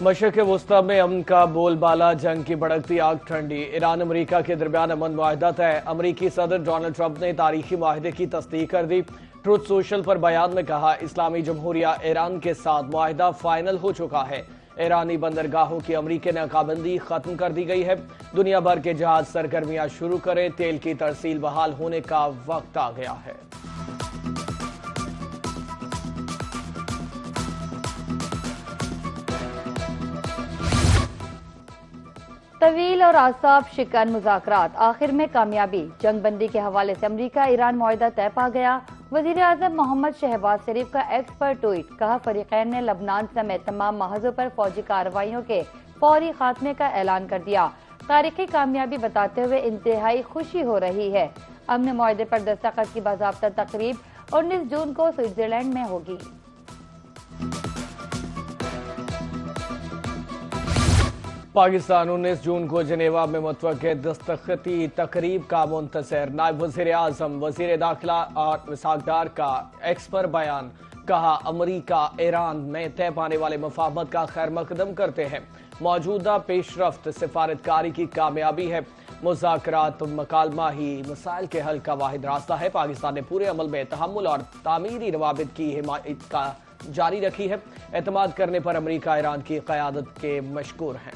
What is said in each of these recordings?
मशरक़ वस्ता में अमन का बोलबाला, जंग की भड़कती आग ठंडी। ईरान अमरीका के दरमियान अमन मुआहदा तय। अमरीकी सदर डोनाल्ड ट्रंप ने तारीखी मुआहदे की तस्दीक कर दी। ट्रुथ सोशल पर बयान में कहा, इस्लामी जमहूरिया ईरान के साथ मुआहदा फाइनल हो चुका है। ईरानी बंदरगाहों की अमरीकी नाकाबंदी खत्म कर दी गई है। दुनिया भर के जहाज सरगर्मियां शुरू करें। तेल की तरसील बहाल होने का वक्त आ गया है। तवील और आसाब शिकन मुज़ाकरात आखिर में कामयाबी। जंगबंदी के हवाले से अमरीका ईरान मुआहदा तय पा गया। वज़ीर आज़म मोहम्मद शहबाज शरीफ का एक्स पर ट्वीट, कहा फरीकैन ने लबनान समेत तमाम महाजों पर फौजी कार्रवाइयों के फौरी खात्मे का ऐलान कर दिया। तारीखी कामयाबी बताते हुए इंतहाई खुशी हो रही है। अमन मुआहदे पर दस्तखत की बाज़ाब्ता तकरीब 19 जून को स्विट्जरलैंड में होगी। पाकिस्तान 19 जून को जनेवा में मुतवक्किल दस्तखती तकरीब का मुंतज़र। नायब वज़ीर आज़म, वज़ीर दाखिला और विसाखदार का एक्स पर बयान, कहा अमरीका ईरान में तय पाने वाले मफाहमत का खैर मकदम करते हैं। मौजूदा पेशरफ्त सिफारतकारी की कामयाबी है। मुज़ाकरात मकालमा ही मसाइल के हल का वाहिद रास्ता है। पाकिस्तान ने पूरे अमल में तहम्मुल और तामीरी रवाबित की हिमायत का जारी रखी है। एतमाद करने पर अमरीका ईरान की क़यादत के मशकूर हैं।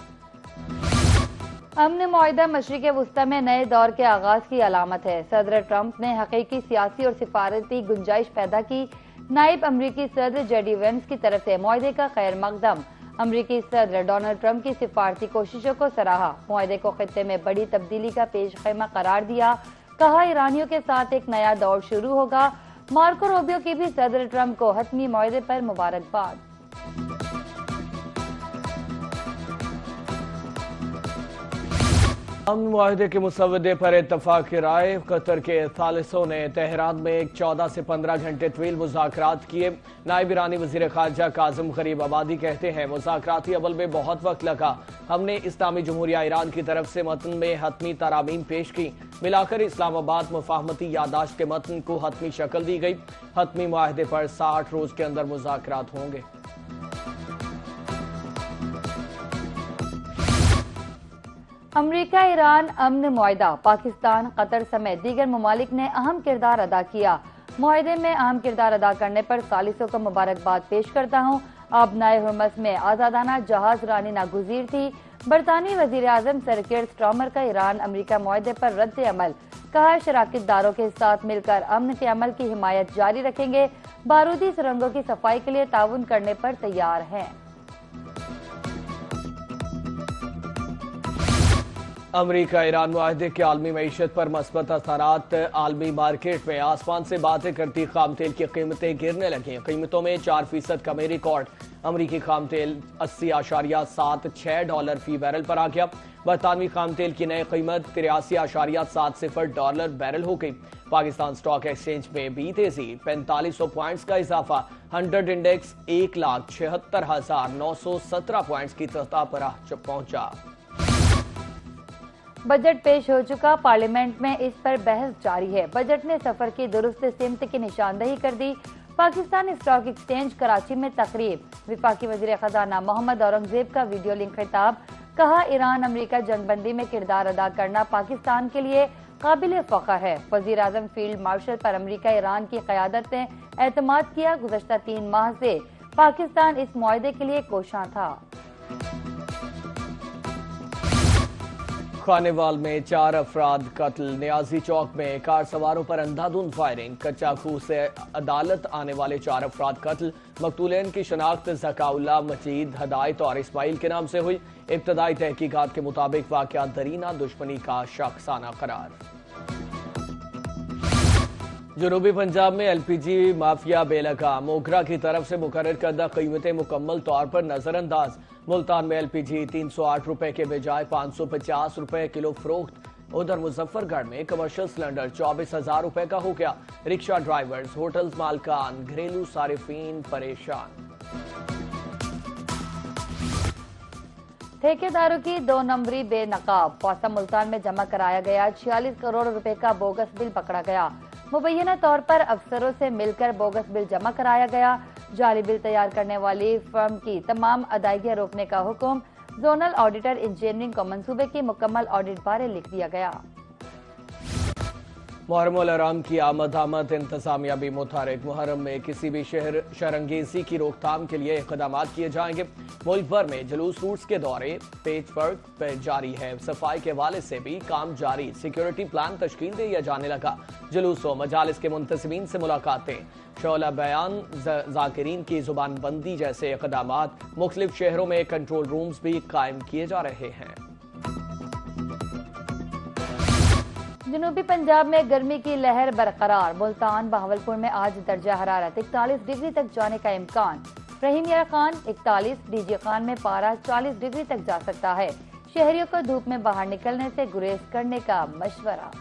अमन मुआहदा मशरिक़ वस्ता में नए दौर के आगाज की अलामत है। सदर ट्रंप ने हकीकी सियासी और सिफारती गुंजाइश पैदा की। नायब अमरीकी सदर जेडी वेंस की तरफ से मुआहदे का खैर मकदम। अमरीकी सदर डोनाल्ड ट्रंप की सिफारती कोशिशों को सराहा। मुआहदे को खित्ते में बड़ी तब्दीली का पेश ख़ैमा करार दिया। कहा ईरानियों के साथ एक नया दौर शुरू होगा। मार्को रूबियो की भी सदर ट्रंप को हतमी मुआहदे पर मुबारकबाद। अमन मुआहदे के मुसवदे पर इत्तफाक राय। कतर के सालिसों ने तेहरान में 14 से 15 घंटे तवील मुज़ाकरात किए। नायब ईरानी वज़ीर ख़ारजा काज़िम गरीब आबादी कहते हैं, मुज़ाकराती अमल में बहुत वक्त लगा। हमने इस्लामी जमहूरिया ईरान की तरफ से मतन में हतमी तरामीम पेश की। मिलाकर इस्लामाबाद मुफाहमती यादाश्त के मतन को हतमी शक्ल दी गई। हतमी मुआहदे पर 60 रोज के अंदर मुज़ाकरात होंगे। अमरीका ईरान अमन मुआहदा। पाकिस्तान, कतर समेत दीगर ममालिक ने अहम किरदार अदा किया। मुआहदे में अहम किरदार अदा करने पर सालिसों को मुबारकबाद पेश करता हूँ। अब नए हुर्मस में आज़ादाना जहाज रानी नागुज़ीर थी। बरतानी वज़ीर आज़म सर कीर स्टार्मर का ईरान अमरीका मुआहदे पर रद्द अमल। कहा शराकतदारों के साथ मिलकर अमन के अमल की हिमायत जारी रखेंगे। बारूदी सुरंगों की सफाई के लिए ताउन करने पर तैयार हैं। अमरीका ईरान मुआहदे के आलमी मईशत पर मस्बत असरात। आलमी मार्केट में आसमान से बातें करती खाम तेल की कीमतें गिरने लगी। कीमतों में 4% कमी रिकॉर्ड। अमरीकी खाम तेल $80.76 फी बैरल पर आ गया। बरतानवी खाम तेल की नई कीमत $83.70 बैरल हो गई। पाकिस्तान स्टॉक एक्सचेंज में भी तेजी। 4500 पॉइंट्स का इजाफा। 100 इंडेक्स 1,76,917 पॉइंट्स की सतह पर पहुंचा। बजट पेश हो चुका। पार्लियामेंट में इस पर बहस जारी है। बजट ने सफर की दुरुस्त सिमत की निशानदही कर दी। पाकिस्तान स्टॉक एक्सचेंज कराची में तकरीब। विफाकी वजीर खजाना मोहम्मद औरंगजेब का वीडियो लिंक खिताब। कहा ईरान अमरीका जंगबंदी में किरदार अदा करना पाकिस्तान के लिए काबिल फख्र है। वजीर आजम फील्ड मार्शल पर अमरीका ईरान की क़यादत ने एतमाद किया। गुज़श्ता 3 माह से पाकिस्तान इस मुआहदे के लिए कोशां था। खानेवाल में 4 अफराद कत्ल। नियाजी चौक में कार सवारों पर अंधाधुंध फायरिंग। कच्चा खूह से अदालत आने वाले 4 अफराद कत्ल। मकतूलैन की शनाख्त ज़काउल्लाह, मजीद, हदायत और इस्माइल के नाम से हुई। इब्तदाई तहकीकात के मुताबिक वाक़या दरीना दुश्मनी का शख्साना करार। जनूबी पंजाब में LPG माफिया बेलगा। मोगरा की तरफ से मुकर्रर करदा कीमतें मुकम्मल तौर पर नजरअंदाज। मुल्तान में LPG 308 रुपए के बजाय 550 रुपए किलो फरोख्त। उधर मुजफ्फरगढ़ में कमर्शियल सिलेंडर 24,000 रुपए का हो गया। रिक्शा ड्राइवर्स, होटल्स मालकान, घरेलू सारिफीन परेशान। ठेकेदारों की 2 नंबरी बेनकाब। फौसा मुल्तान में जमा कराया गया 46 करोड़ रुपए का बोगस बिल पकड़ा गया। मुबैना तौर पर अफसरों से मिलकर बोगस बिल जमा कराया गया। जाली बिल तैयार करने वाली फर्म की तमाम अदायगियां रोकने का हुक्म। जोनल ऑडिटर इंजीनियरिंग को मंसूबे की मुकम्मल ऑडिट बारे लिख दिया गया। मुहर्रम उल हराम की आमद इंतजामिया भी मुतारिक। मुहर्रम में किसी भी शरंगेजी की रोकथाम के लिए इक़दाम किए जाएंगे। मुल्क भर में जुलूस रूट्स के दौरे पेच वर्क पे जारी है। सफाई के हवाले से भी काम जारी। सिक्योरिटी प्लान तश्कील दिया जाने लगा। जुलूसों मजालिस के मुंतसिबीन से मुलाकातें, शोला बयान, जाकिरीन की जुबान बंदी जैसे इक़दाम। मुख्तलिफ शहरों में कंट्रोल रूम्स भी कायम किए जा रहे हैं। जनूबी पंजाब में गर्मी की लहर बरकरार। मुल्तान बहावलपुर में आज दर्जा हरारत 41 डिग्री तक जाने का इम्कान। रहीम यार खान 41, डीजे खान में पारा 40 डिग्री तक जा सकता है। शहरियों को धूप में बाहर निकलने से गुरेज करने का मशवरा।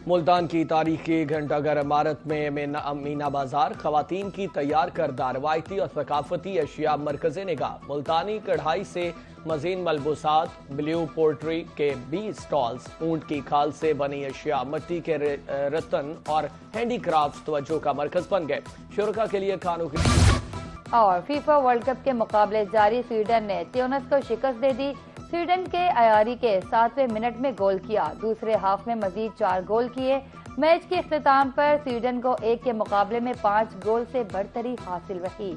मुल्तान की तारीखी घंटाघर इमारत में मीना बाजार खवातीन की तैयार करदा रवायती और सकाफती अशिया मरकज़ निगाह। मुल्तानी कढ़ाई से मजीद मलबूसात, ब्लू पोल्ट्री के 20 स्टॉल्स, ऊंट की खाल से बनी अशिया, मिट्टी के रतन और हैंडीक्राफ्ट तवज्जो का मरकज बन गए। शुरका के लिए खानों की। और फीफा वर्ल्ड कप के मुकाबले जारी। स्वीडन ने ट्यूनिस को शिकस्त दे दी। स्वीडन के अयारी के 7वें मिनट में गोल किया। दूसरे हाफ में मजीद 4 गोल किए। मैच के इख्तिताम पर स्वीडन को 1 के मुकाबले में 5 गोल से बढ़तरी हासिल रही।